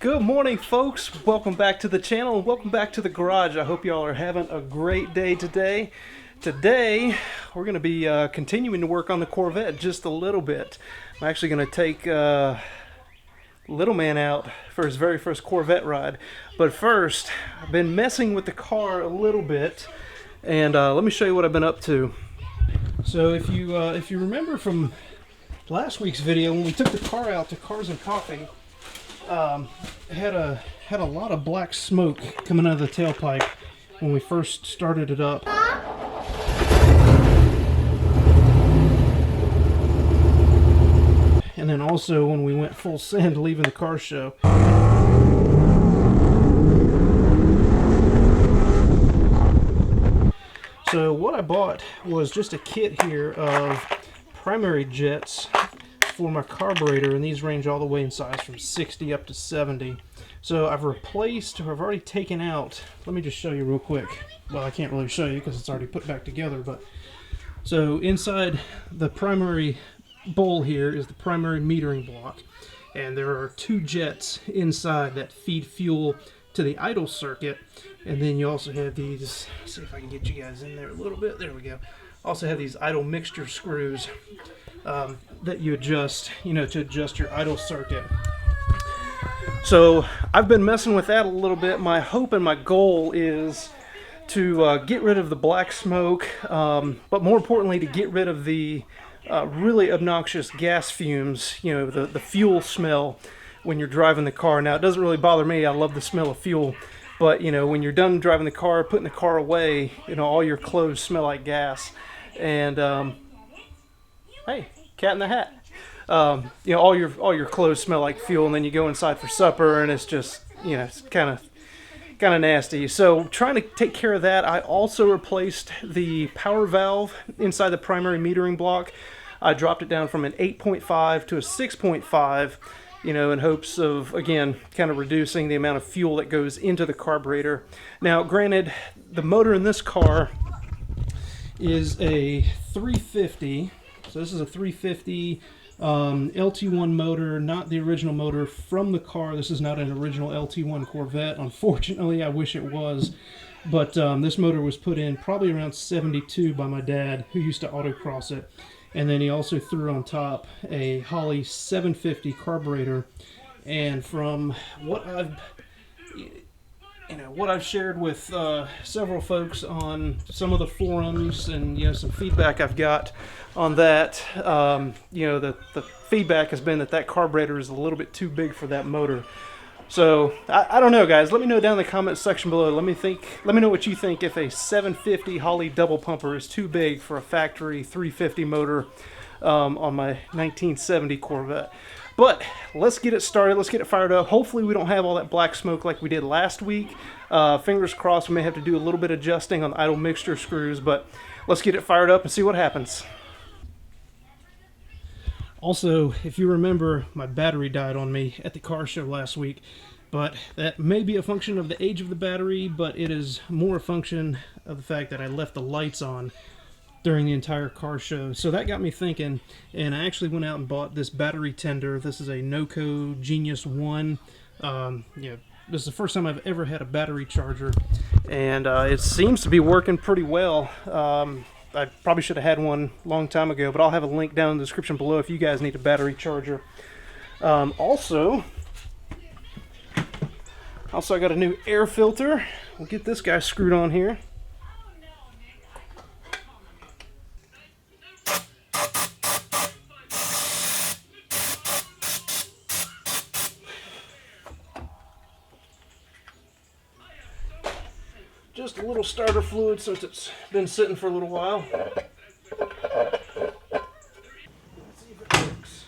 Good morning, folks. Welcome back to the channel and welcome back to the garage. I hope y'all are having a great day today. Today, we're going to be continuing to work on the Corvette just a little bit. I'm actually going to take little man out for his very first Corvette ride. But first, I've been messing with the car a little bit, and let me show you what I've been up to. So if you remember from last week's video when we took the car out to Cars and Coffee, had a lot of black smoke coming out of the tailpipe when we first started it up. And then also when we went full send leaving the car show. So what I bought was just a kit here of primary jets for my carburetor, and these range all the way in size from 60 up to 70. So I've already taken out, let me just show you real quick. Well, I can't really show you because it's already put back together, but so inside the primary bowl here is the primary metering block, and there are two jets inside that feed fuel to the idle circuit. And then you also have these, let's see if I can get you guys in there a little bit, there we go. Also have these idle mixture screws that you adjust, to adjust your idle circuit. So I've been messing with that a little bit. My hope and my goal is to get rid of the black smoke, but more importantly to get rid of the really obnoxious gas fumes, the fuel smell when you're driving the car. Now it doesn't really bother me, I love the smell of fuel, but when you're done driving the car, putting the car away, all your clothes smell like gas. And hey, cat in the hat. All your clothes smell like fuel, and then you go inside for supper, and it's just, it's kind of nasty. So trying to take care of that, I also replaced the power valve inside the primary metering block. I dropped it down from an 8.5 to a 6.5, in hopes of, again, kind of reducing the amount of fuel that goes into the carburetor. Now, granted, the motor in this car is a 350. So this is a 350 LT1 motor, not the original motor from the car. This is not an original LT1 Corvette. Unfortunately, I wish it was. But this motor was put in probably around 72 by my dad, who used to autocross it. And then he also threw on top a Holley 750 carburetor. And from what I've shared with several folks on some of the forums, and some feedback I've got on that, the feedback has been that carburetor is a little bit too big for that motor. So I don't know, guys. Let me know down in the comments section below. Let me know what you think, if a 750 Holley double pumper is too big for a factory 350 motor on my 1970 Corvette. But let's get it started. Let's get it fired up. Hopefully we don't have all that black smoke like we did last week. Fingers crossed. We may have to do a little bit of adjusting on the idle mixture screws, but let's get it fired up and see what happens. Also, if you remember, my battery died on me at the car show last week, but that may be a function of the age of the battery, but it is more a function of the fact that I left the lights on during the entire car show. So that got me thinking, and I actually went out and bought this battery tender. This is a NOCO Genius 1. This is the first time I've ever had a battery charger, and it seems to be working pretty well. I probably should have had one a long time ago, but I'll have a link down in the description below if you guys need a battery charger. Also, I got a new air filter. We'll get this guy screwed on here. Just a little starter fluid since it's been sitting for a little while. Let's see if it works.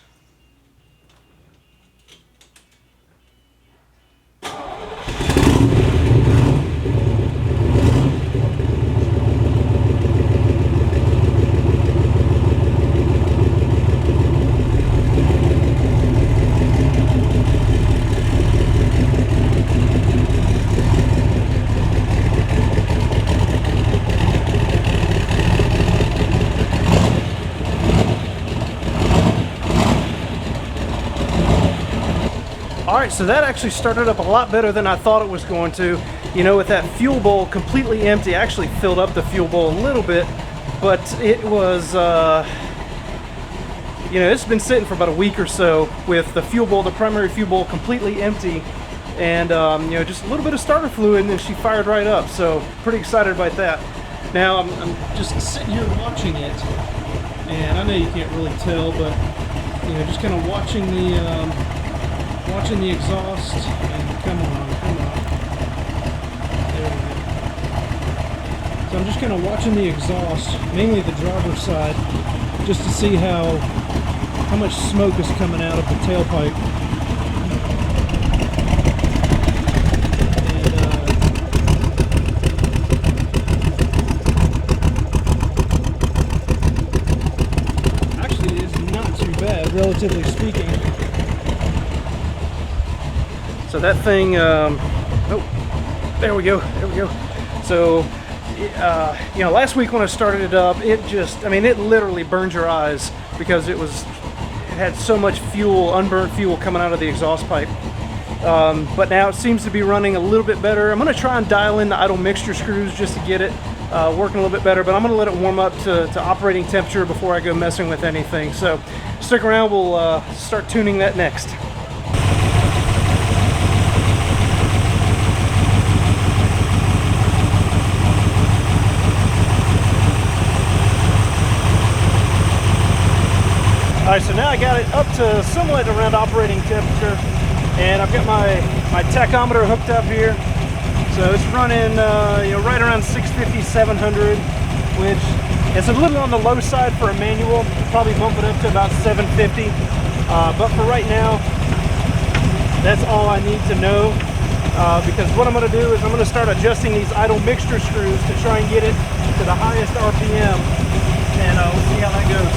Alright, so that actually started up a lot better than I thought it was going to. You know, with that fuel bowl completely empty, I actually filled up the fuel bowl a little bit, but it was, you know, it's been sitting for about a week or so with the fuel bowl, the primary fuel bowl completely empty, and, you know, just a little bit of starter fluid, and then she fired right up. So, pretty excited about that. Now, I'm just sitting here watching it, and I know you can't really tell, but, you know, just kind of watching the exhaust, and come on. There we go. So I'm just kind of watching the exhaust, mainly the driver's side, just to see how much smoke is coming out of the tailpipe. And actually, it is not too bad, relatively speaking. So that thing, oh, there we go. So, you know, last week when I started it up, it just, I mean, it literally burned your eyes because it had so much fuel, unburnt fuel coming out of the exhaust pipe. But now it seems to be running a little bit better. I'm going to try and dial in the idle mixture screws just to get it working a little bit better, but I'm going to let it warm up to operating temperature before I go messing with anything. So stick around, we'll start tuning that next. Alright, so now I got it up to somewhat around operating temperature, and I've got my tachometer hooked up here. So it's running you know, right around 650, 700, which is a little on the low side for a manual. Probably bump it up to about 750. But for right now, that's all I need to know. Because what I'm going to do is I'm going to start adjusting these idle mixture screws to try and get it to the highest RPM, and we'll see how that goes.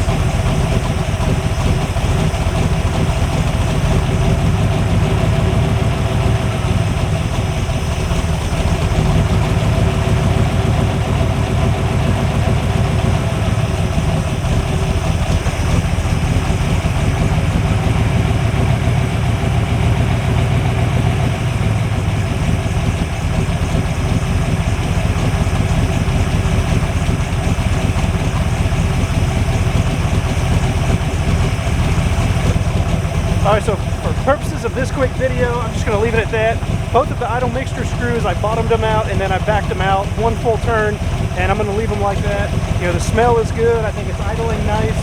Alright, so for purposes of this quick video, I'm just going to leave it at that. Both of the idle mixture screws, I bottomed them out and then I backed them out one full turn, and I'm going to leave them like that. You know, the smell is good. I think it's idling nice.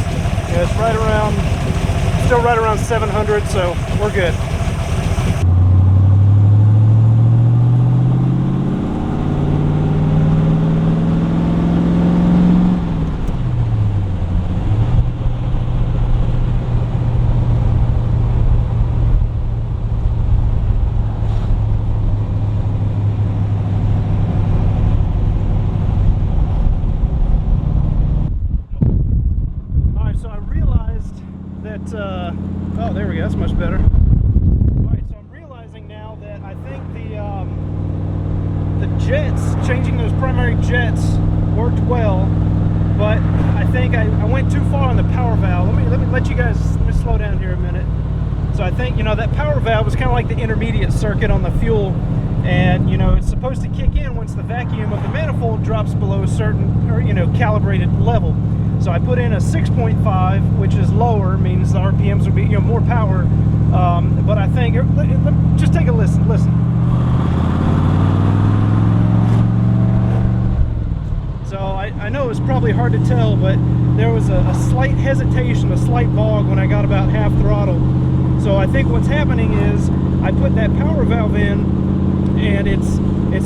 You know, it's right around, still right around 700, so we're good. Oh, there we go, that's much better. Alright, so I'm realizing now that I think the jets, changing those primary jets worked well, but I think I went too far on the power valve. Let me slow down here a minute. So I think, you know, that power valve was kind of like the intermediate circuit on the fuel, and, you know, it's supposed to kick in once the vacuum of the manifold drops below a certain, or, you know, calibrated level. So I put in a 6.5, which is lower, means the RPMs will be, you know, more power. But I think, just take a listen. So I know it's probably hard to tell, but there was a slight hesitation, a slight bog when I got about half throttle. So I think what's happening is I put that power valve in, and it's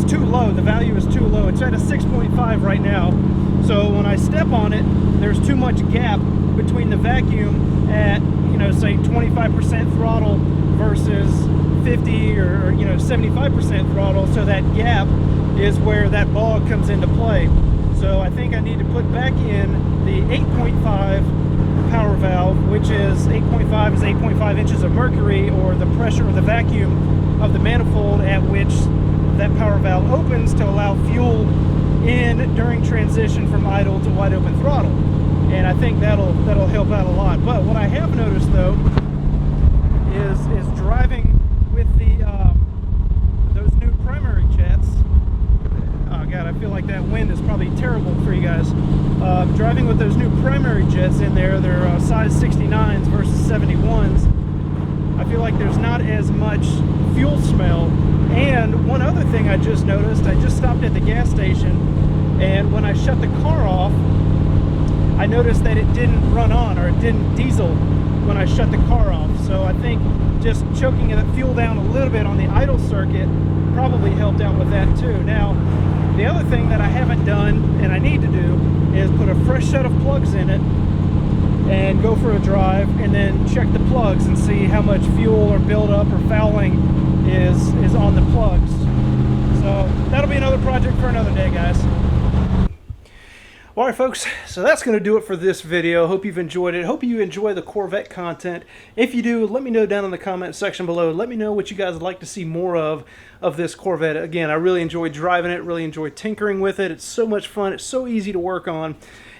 too low. The value is too low. It's at a 6.5 right now. So when I step on it, there's too much gap between the vacuum at, you know, say 25% throttle versus 50 or, you know, 75% throttle. So that gap is where that bog comes into play. So I think I need to put back in the 8.5 power valve, which is 8.5 is 8.5 inches of mercury, or the pressure of the vacuum of the manifold at which that power valve opens to allow fuel in during transition from idle to wide open throttle. And I think that'll help out a lot. But what I have noticed though is driving with those new primary jets. Oh God, I feel like that wind is probably terrible for you guys. Driving with those new primary jets in there, they're size 69s versus 71s. I feel like there's not as much fuel smell. And one other thing I just noticed, I just stopped at the gas station, and when I shut the car off, I noticed that it didn't run on, or it didn't diesel when I shut the car off. So I think just choking the fuel down a little bit on the idle circuit probably helped out with that too. Now, the other thing that I haven't done and I need to do is put a fresh set of plugs in it and go for a drive and then check the plugs and see how much fuel or buildup or fouling is on the plugs. So that'll be another project for another day, guys. Alright folks, so that's going to do it for this video. Hope you've enjoyed it. Hope you enjoy the Corvette content. If you do, let me know down in the comment section below. Let me know what you guys would like to see more of this Corvette. Again, I really enjoy driving it, really enjoy tinkering with it. It's so much fun. It's so easy to work on.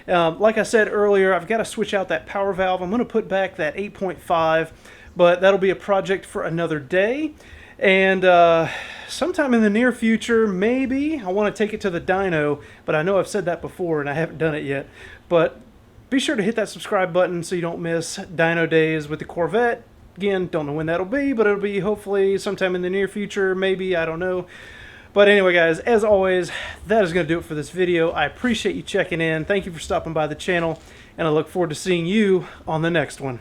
Like I said earlier, I've got to switch out that power valve. I'm going to put back that 8.5, but that'll be a project for another day. And sometime in the near future, maybe, I want to take it to the dyno, but I know I've said that before and I haven't done it yet. But be sure to hit that subscribe button so you don't miss dyno days with the Corvette. Again, don't know when that'll be, but it'll be hopefully sometime in the near future, maybe, I don't know. But anyway, guys, as always, that is going to do it for this video. I appreciate you checking in. Thank you for stopping by the channel, and I look forward to seeing you on the next one.